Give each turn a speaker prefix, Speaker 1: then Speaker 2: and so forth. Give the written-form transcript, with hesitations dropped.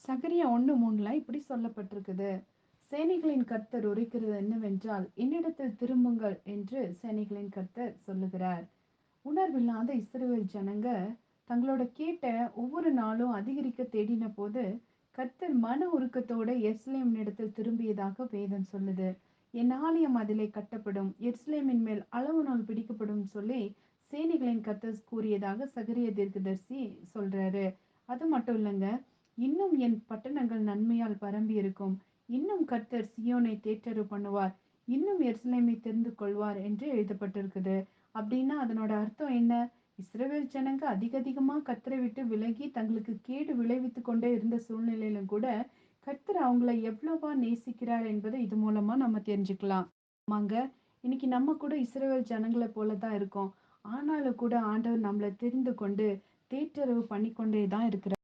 Speaker 1: சகரியா 1:3 இப்படி சொல்லப்பட்டிருக்குது. சேனைகளின் கர்த்தர் உரைக்கிறது என்னவென்றால், என்னிடத்தில் திரும்புங்கள் என்று சேனைகளின் கர்த்தர் சொல்லுகிறார். உணர்வில்லாத இஸ்ரவேல் ஜனங்க தங்களோட கேட்ட ஒவ்வொரு நாளும் அதிகரிக்க தேடின போது கர்த்தர் மன உருக்கத்தோட எருசலேமினிடத்தில் திரும்பியதாக வேதம் சொல்லுது. என் ஆலயம் அதிலே கட்டப்படும், எருசலேமின் மேல் அளவு நாள் பிடிக்கப்படும் சொல்லி சேனைகளின் கர்த்தர் கூறியதாக சகரியா தீர்க்கதரிசி சொல்றாரு. அது மட்டும் இல்லைங்க, இன்னும் என் பட்டணங்கள் நன்மையால் பரம்பி இருக்கும், இன்னும் கர்த்தர் சியோனை தேற்றரு பண்ணுவார், இன்னும் எருசலேமை தெரிந்து கொள்வார் என்று எழுதப்பட்டிருக்குது. அப்படின்னா அதனோட அர்த்தம் என்ன? இஸ்ரவேல் ஜனங்க அதிகமா கர்த்தரை விட்டு விலகி தங்களுக்கு கேடு விளைவித்து கொண்டே இருந்த சூழ்நிலையிலும் கூட கர்த்தர் அவங்கள எவ்வளவா நேசிக்கிறார் என்பதை இது மூலமா நம்ம தெரிஞ்சுக்கலாம். ஆமாங்க, இன்னைக்கு நம்ம கூட இஸ்ரவேல் ஜனங்களை போல தான் இருக்கோம். ஆனாலும் கூட ஆண்டவர் நம்மளை தெரிந்து கொண்டு தேற்றரவு பண்ணிக்கொண்டே தான் இருக்கிறார்.